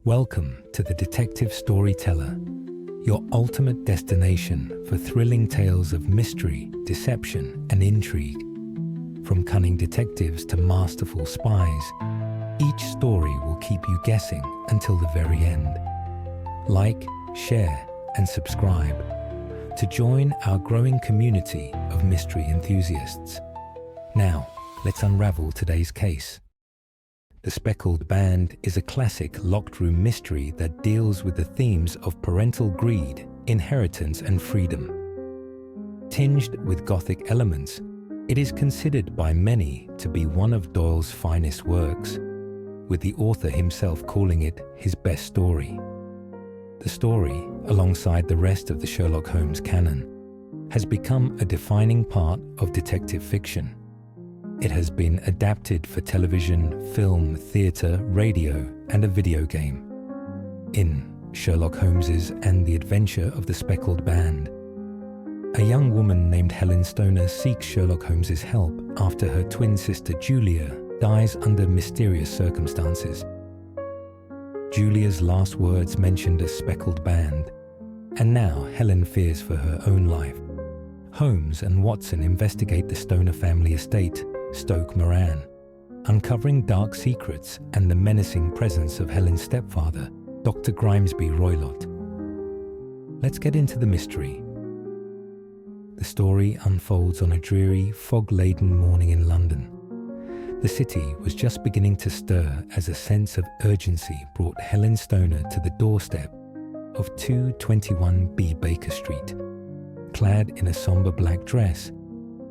Welcome to the Detective Storyteller, your ultimate destination for thrilling tales of mystery, deception, and intrigue. From cunning detectives to masterful spies, each story will keep you guessing until the very end. Like, share, and subscribe to join our growing community of mystery enthusiasts. Now, let's unravel today's case. The Speckled Band is a classic locked room mystery that deals with the themes of parental greed, inheritance, and freedom. Tinged with Gothic elements, it is considered by many to be one of Doyle's finest works, with the author himself calling it his best story. The story, alongside the rest of the Sherlock Holmes canon, has become a defining part of detective fiction. It has been adapted for television, film, theatre, radio, and a video game. In Sherlock Holmes and the Adventure of the Speckled Band, a young woman named Helen Stoner seeks Sherlock Holmes' help after her twin sister Julia dies under mysterious circumstances. Julia's last words mentioned a speckled band, and now Helen fears for her own life. Holmes and Watson investigate the Stoner family estate, Stoke Moran, uncovering dark secrets and the menacing presence of Helen's stepfather, Dr. Grimesby Roylott. Let's get into the mystery. The story unfolds on a dreary, fog-laden morning in London. The city was just beginning to stir as a sense of urgency brought Helen Stoner to the doorstep of 221B Baker Street. Clad in a somber black dress,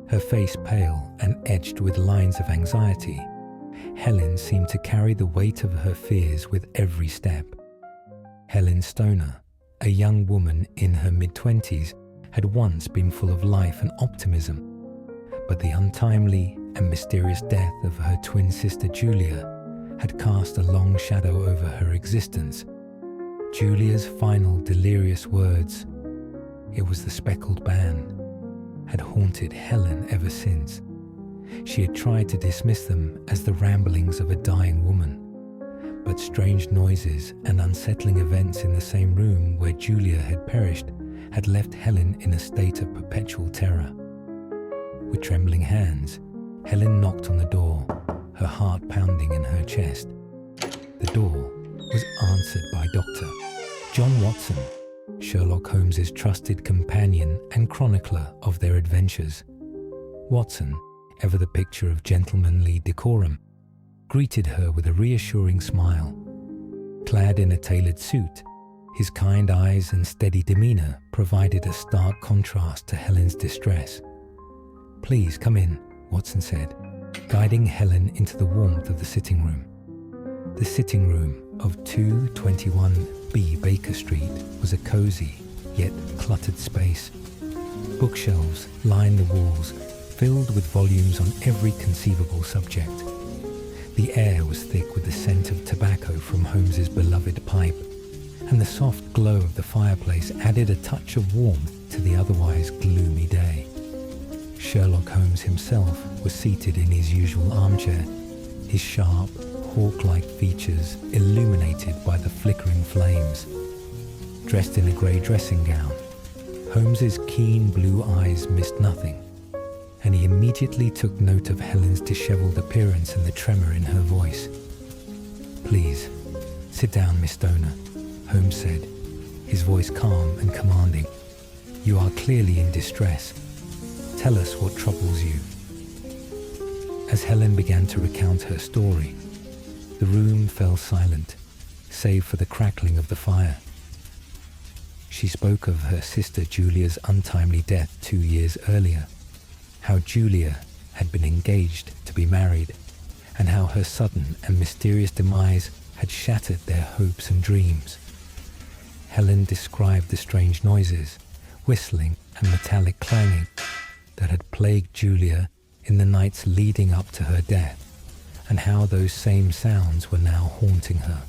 her face pale and etched with lines of anxiety, Helen seemed to carry the weight of her fears with every step. Helen Stoner, a young woman in her mid-20s, had once been full of life and optimism, but the untimely and mysterious death of her twin sister Julia had cast a long shadow over her existence. Julia's final delirious words, "It was the Speckled Band," had haunted Helen ever since. She had tried to dismiss them as the ramblings of a dying woman, but strange noises and unsettling events in the same room where Julia had perished had left Helen in a state of perpetual terror. With trembling hands, Helen knocked on the door, her heart pounding in her chest. The door was answered by Dr. John Watson, Sherlock Holmes' trusted companion and chronicler of their adventures. Watson, ever the picture of gentlemanly decorum, greeted her with a reassuring smile. Clad in a tailored suit, his kind eyes and steady demeanour provided a stark contrast to Helen's distress. "Please come in," Watson said, guiding Helen into the warmth of the sitting room. The sitting room of 221B Baker Street was a cosy, yet cluttered space. Bookshelves lined the walls, filled with volumes on every conceivable subject. The air was thick with the scent of tobacco from Holmes's beloved pipe, and the soft glow of the fireplace added a touch of warmth to the otherwise gloomy day. Sherlock Holmes himself was seated in his usual armchair, his sharp, hawk-like features illuminated by the flickering flames. Dressed in a grey dressing gown, Holmes's keen blue eyes missed nothing, and he immediately took note of Helen's dishevelled appearance and the tremor in her voice. "Please, sit down, Miss Stoner," Holmes said, his voice calm and commanding. "You are clearly in distress. Tell us what troubles you." As Helen began to recount her story, the room fell silent, save for the crackling of the fire. She spoke of her sister Julia's untimely death 2 years earlier, how Julia had been engaged to be married, and how her sudden and mysterious demise had shattered their hopes and dreams. Helen described the strange noises, whistling and metallic clanging, that had plagued Julia in the nights leading up to her death, and how those same sounds were now haunting her.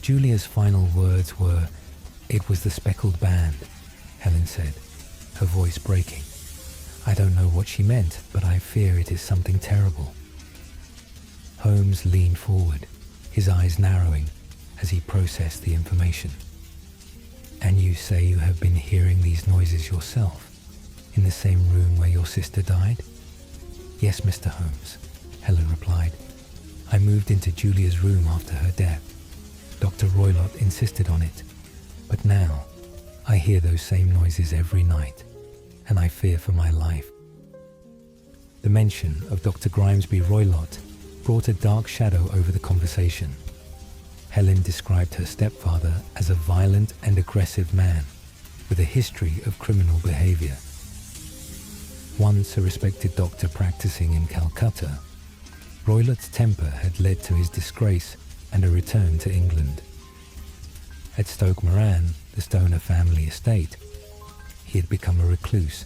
Julia's final words were, "It was the Speckled Band," Helen said, her voice breaking. "I don't know what she meant, but I fear it is something terrible." Holmes leaned forward, his eyes narrowing, as he processed the information. "And you say you have been hearing these noises yourself, in the same room where your sister died?" "Yes, Mr. Holmes," Helen replied. "I moved into Julia's room after her death. Dr. Roylott insisted on it. But now, I hear those same noises every night, and I fear for my life." The mention of Dr. Grimesby Roylott brought a dark shadow over the conversation. Helen described her stepfather as a violent and aggressive man with a history of criminal behavior. Once a respected doctor practicing in Calcutta, Roylott's temper had led to his disgrace and a return to England. At Stoke Moran, the Stoner family estate, he had become a recluse,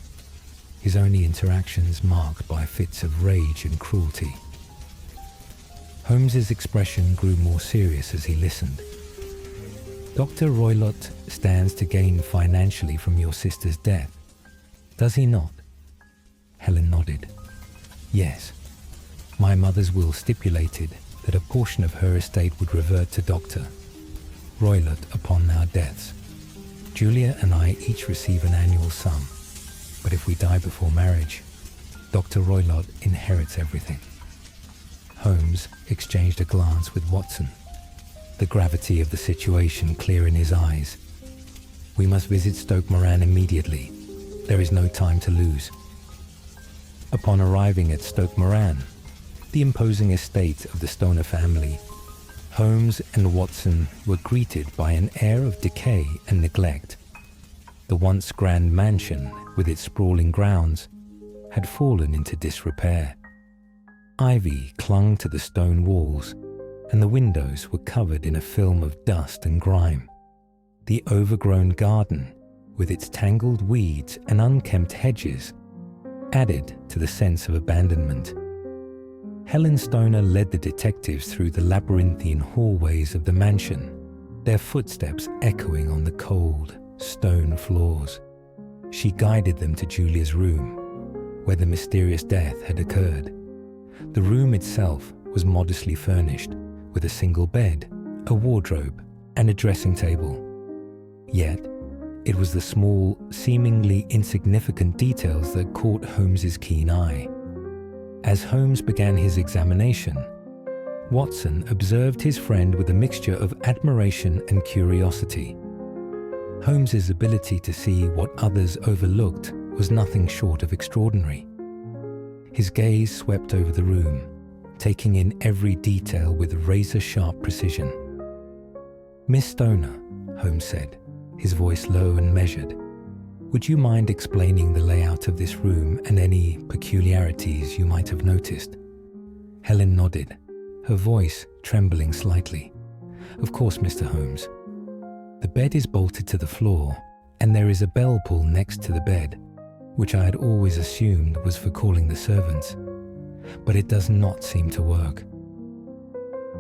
his only interactions marked by fits of rage and cruelty. Holmes's expression grew more serious as he listened. "Dr. Roylott stands to gain financially from your sister's death, does he not?" Helen nodded. "Yes. My mother's will stipulated that a portion of her estate would revert to Dr. Roylott upon our deaths. Julia and I each receive an annual sum, but if we die before marriage, Dr. Roylott inherits everything." Holmes exchanged a glance with Watson, the gravity of the situation clear in his eyes. "We must visit Stoke Moran immediately. There is no time to lose." Upon arriving at Stoke Moran, the imposing estate of the Stoner family, Holmes and Watson were greeted by an air of decay and neglect. The once grand mansion, with its sprawling grounds, had fallen into disrepair. Ivy clung to the stone walls, and the windows were covered in a film of dust and grime. The overgrown garden, with its tangled weeds and unkempt hedges, added to the sense of abandonment. Helen Stoner led the detectives through the labyrinthine hallways of the mansion, their footsteps echoing on the cold, stone floors. She guided them to Julia's room, where the mysterious death had occurred. The room itself was modestly furnished, with a single bed, a wardrobe, and a dressing table. Yet, it was the small, seemingly insignificant details that caught Holmes's keen eye. As Holmes began his examination, Watson observed his friend with a mixture of admiration and curiosity. Holmes's ability to see what others overlooked was nothing short of extraordinary. His gaze swept over the room, taking in every detail with razor-sharp precision. "Miss Stoner," Holmes said, his voice low and measured, "would you mind explaining the layout of this room and any peculiarities you might have noticed?" Helen nodded, her voice trembling slightly. "Of course, Mr. Holmes. The bed is bolted to the floor, and there is a bell pull next to the bed, which I had always assumed was for calling the servants. But it does not seem to work."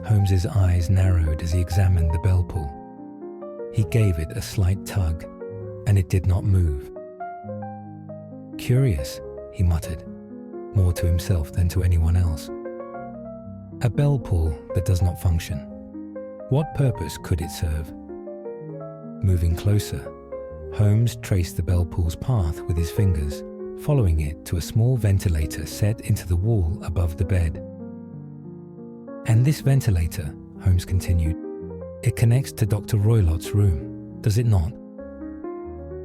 Holmes's eyes narrowed as he examined the bell pull. He gave it a slight tug, and it did not move. "Curious," he muttered, more to himself than to anyone else. "A bell pull that does not function. What purpose could it serve?" Moving closer, Holmes traced the bell pull's path with his fingers, following it to a small ventilator set into the wall above the bed. "And this ventilator," Holmes continued, "it connects to Dr. Roylott's room, does it not?"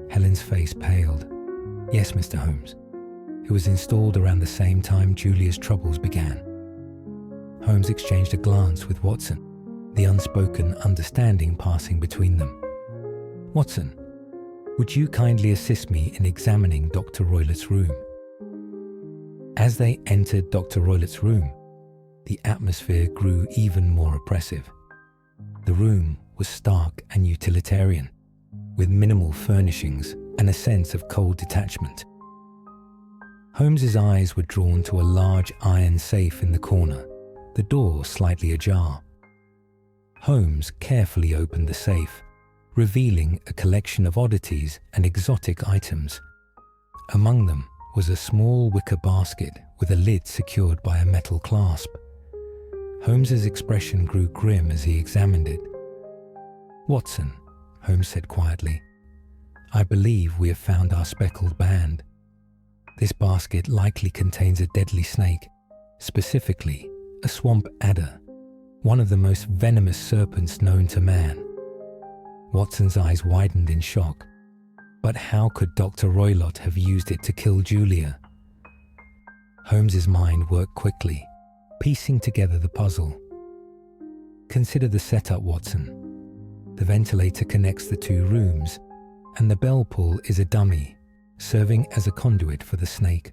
Helen's face paled. "Yes, Mr. Holmes. It was installed around the same time Julia's troubles began." Holmes exchanged a glance with Watson, the unspoken understanding passing between them. "Watson, would you kindly assist me in examining Dr. Roylott's room?" As they entered Dr. Roylott's room, the atmosphere grew even more oppressive. The room was stark and utilitarian, with minimal furnishings and a sense of cold detachment. Holmes's eyes were drawn to a large iron safe in the corner, the door slightly ajar. Holmes carefully opened the safe, revealing a collection of oddities and exotic items. Among them was a small wicker basket with a lid secured by a metal clasp. Holmes's expression grew grim as he examined it. "Watson," Holmes said quietly, "I believe we have found our speckled band. This basket likely contains a deadly snake, specifically a swamp adder, one of the most venomous serpents known to man." Watson's eyes widened in shock. But how could Dr. Roylott have used it to kill Julia? Holmes's mind worked quickly, piecing together the puzzle. "Consider the setup, Watson. The ventilator connects the two rooms, and the bell pull is a dummy, serving as a conduit for the snake.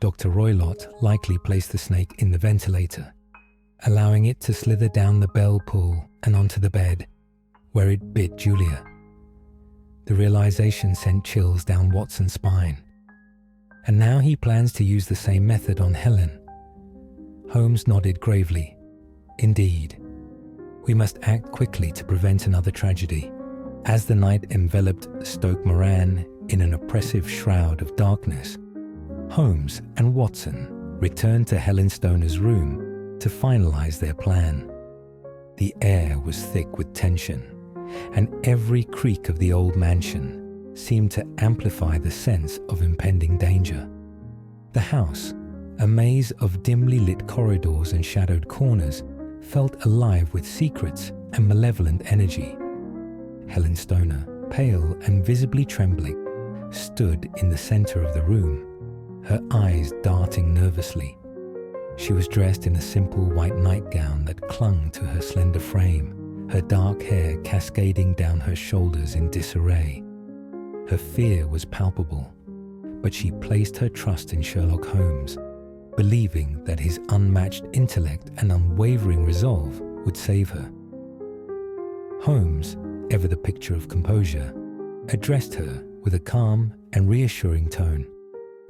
Dr. Roylott likely placed the snake in the ventilator, allowing it to slither down the bell pull and onto the bed, where it bit Julia." The realization sent chills down Watson's spine. And now he plans to use the same method on Helen. Holmes nodded gravely. "Indeed. We must act quickly to prevent another tragedy." As the night enveloped Stoke Moran in an oppressive shroud of darkness, Holmes and Watson returned to Helen Stoner's room to finalize their plan. The air was thick with tension, and every creak of the old mansion seemed to amplify the sense of impending danger. The house, a maze of dimly lit corridors and shadowed corners, felt alive with secrets and malevolent energy. Helen Stoner, pale and visibly trembling, stood in the center of the room, her eyes darting nervously. She was dressed in a simple white nightgown that clung to her slender frame, her dark hair cascading down her shoulders in disarray. Her fear was palpable, but she placed her trust in Sherlock Holmes, believing that his unmatched intellect and unwavering resolve would save her. Holmes, ever the picture of composure, addressed her with a calm and reassuring tone.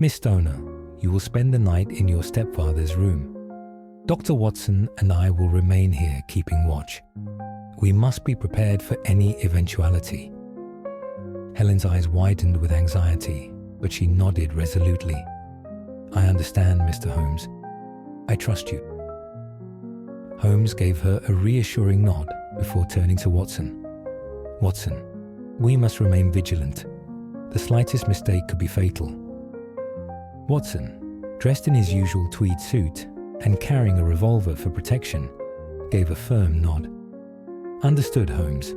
"Miss Stoner, you will spend the night in your stepfather's room. Dr. Watson and I will remain here keeping watch. We must be prepared for any eventuality." Helen's eyes widened with anxiety, but she nodded resolutely. "I understand, Mr. Holmes. I trust you." Holmes gave her a reassuring nod before turning to Watson. "Watson, we must remain vigilant. The slightest mistake could be fatal." Watson, dressed in his usual tweed suit and carrying a revolver for protection, gave a firm nod. "Understood, Holmes."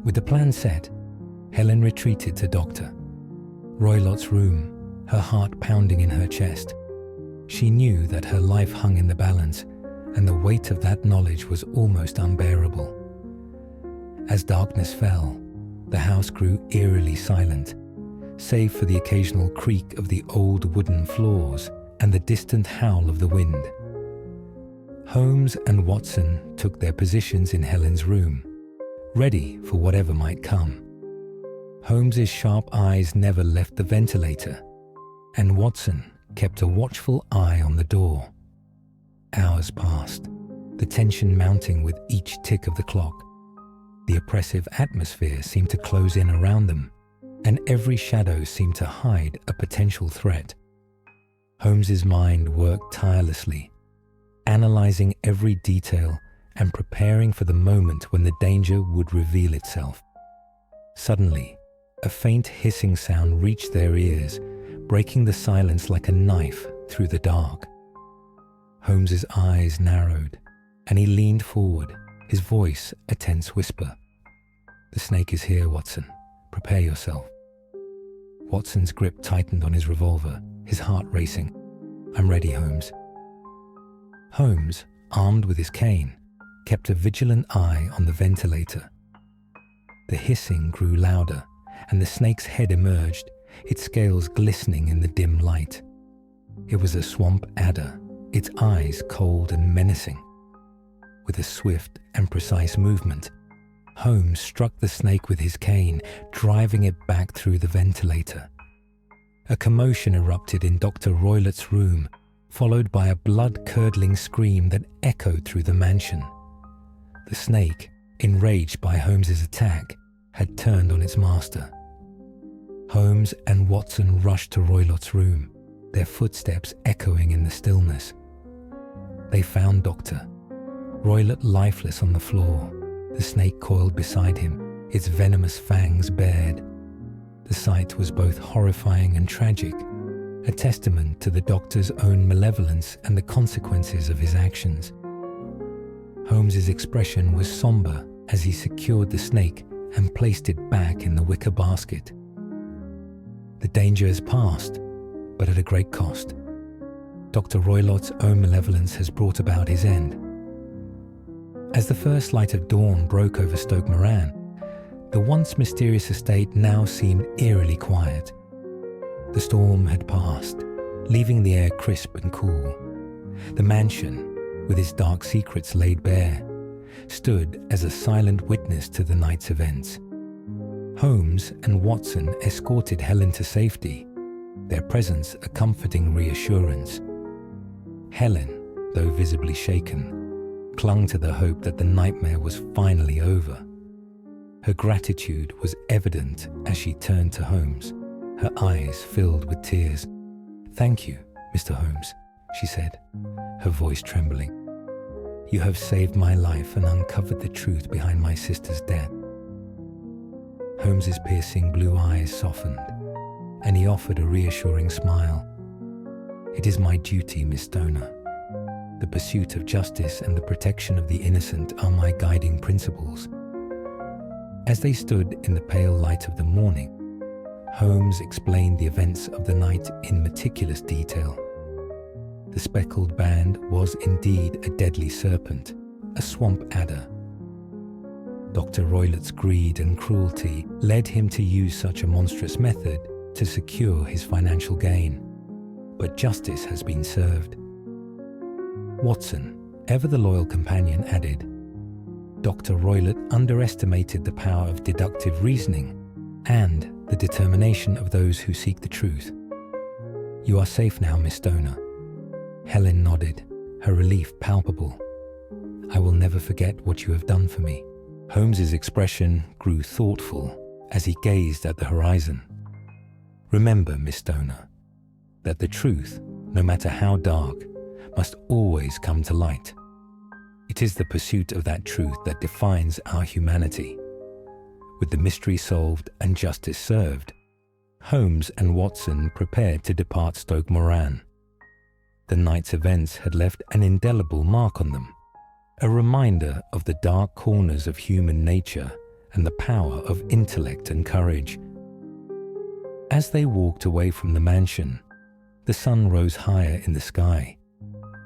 With the plan set, Helen retreated to Dr. Roylott's room, her heart pounding in her chest. She knew that her life hung in the balance, and the weight of that knowledge was almost unbearable. As darkness fell, the house grew eerily silent, save for the occasional creak of the old wooden floors and the distant howl of the wind. Holmes and Watson took their positions in Helen's room, ready for whatever might come. Holmes's sharp eyes never left the ventilator, and Watson kept a watchful eye on the door. Hours passed, the tension mounting with each tick of the clock. The oppressive atmosphere seemed to close in around them, and every shadow seemed to hide a potential threat. Holmes's mind worked tirelessly, analyzing every detail and preparing for the moment when the danger would reveal itself. Suddenly, a faint hissing sound reached their ears, breaking the silence like a knife through the dark. Holmes's eyes narrowed, and he leaned forward, his voice a tense whisper. "The snake is here, Watson. Prepare yourself." Watson's grip tightened on his revolver, his heart racing. "I'm ready, Holmes." Holmes, armed with his cane, kept a vigilant eye on the ventilator. The hissing grew louder, and the snake's head emerged, its scales glistening in the dim light. It was a swamp adder, its eyes cold and menacing. With a swift and precise movement, Holmes struck the snake with his cane, driving it back through the ventilator. A commotion erupted in Dr. Roylott's room, followed by a blood-curdling scream that echoed through the mansion. The snake, enraged by Holmes's attack, had turned on its master. Holmes and Watson rushed to Roylott's room, their footsteps echoing in the stillness. They found Dr. Roylott lifeless on the floor, The snake coiled beside him, its venomous fangs bared. The sight was both horrifying and tragic, a testament to the doctor's own malevolence and the consequences of his actions. Holmes's expression was somber as he secured the snake and placed it back in the wicker basket. The danger has passed, but at a great cost. Dr. Roylott's own malevolence has brought about his end. As the first light of dawn broke over Stoke Moran, the once mysterious estate now seemed eerily quiet. The storm had passed, leaving the air crisp and cool. The mansion, with its dark secrets laid bare, stood as a silent witness to the night's events. Holmes and Watson escorted Helen to safety, their presence a comforting reassurance. Helen, though visibly shaken, clung to the hope that the nightmare was finally over. Her gratitude was evident as she turned to Holmes, her eyes filled with tears. "Thank you, Mr. Holmes," she said, her voice trembling. "You have saved my life and uncovered the truth behind my sister's death." Holmes's piercing blue eyes softened, and he offered a reassuring smile. "It is my duty, Miss Stoner. The pursuit of justice and the protection of the innocent are my guiding principles." As they stood in the pale light of the morning, Holmes explained the events of the night in meticulous detail. The Speckled Band was indeed a deadly serpent, a swamp adder. Dr. Roylott's greed and cruelty led him to use such a monstrous method to secure his financial gain. But justice has been served. Watson, ever the loyal companion, added, "Dr. Roylott underestimated the power of deductive reasoning and the determination of those who seek the truth. You are safe now, Miss Stoner." Helen nodded, her relief palpable. "I will never forget what you have done for me." Holmes's expression grew thoughtful as he gazed at the horizon. "Remember, Miss Stoner, that the truth, no matter how dark, must always come to light. It is the pursuit of that truth that defines our humanity." With the mystery solved and justice served, Holmes and Watson prepared to depart Stoke Moran. The night's events had left an indelible mark on them, a reminder of the dark corners of human nature and the power of intellect and courage. As they walked away from the mansion, the sun rose higher in the sky,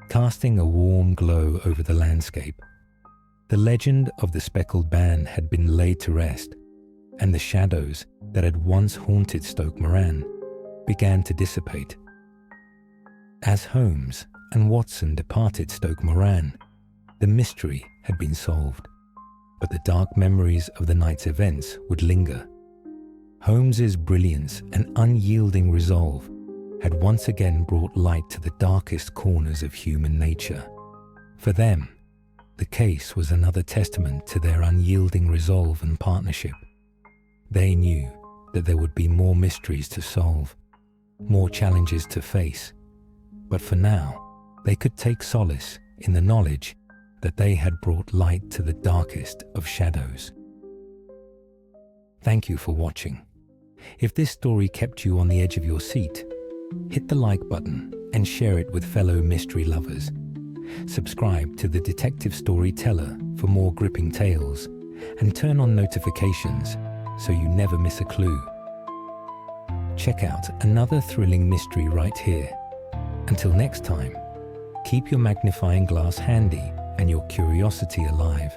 casting a warm glow over the landscape. The legend of the Speckled Band had been laid to rest, and the shadows that had once haunted Stoke Moran began to dissipate. As Holmes and Watson departed Stoke Moran, the mystery had been solved, but the dark memories of the night's events would linger. Holmes's brilliance and unyielding resolve had once again brought light to the darkest corners of human nature. For them, the case was another testament to their unyielding resolve and partnership. They knew that there would be more mysteries to solve, more challenges to face, but for now, they could take solace in the knowledge that they had brought light to the darkest of shadows. Thank you for watching. If this story kept you on the edge of your seat, hit the like button and share it with fellow mystery lovers. Subscribe to The Detective Storyteller for more gripping tales, and turn on notifications so you never miss a clue. Check out another thrilling mystery right here. Until next time, keep your magnifying glass handy and your curiosity alive.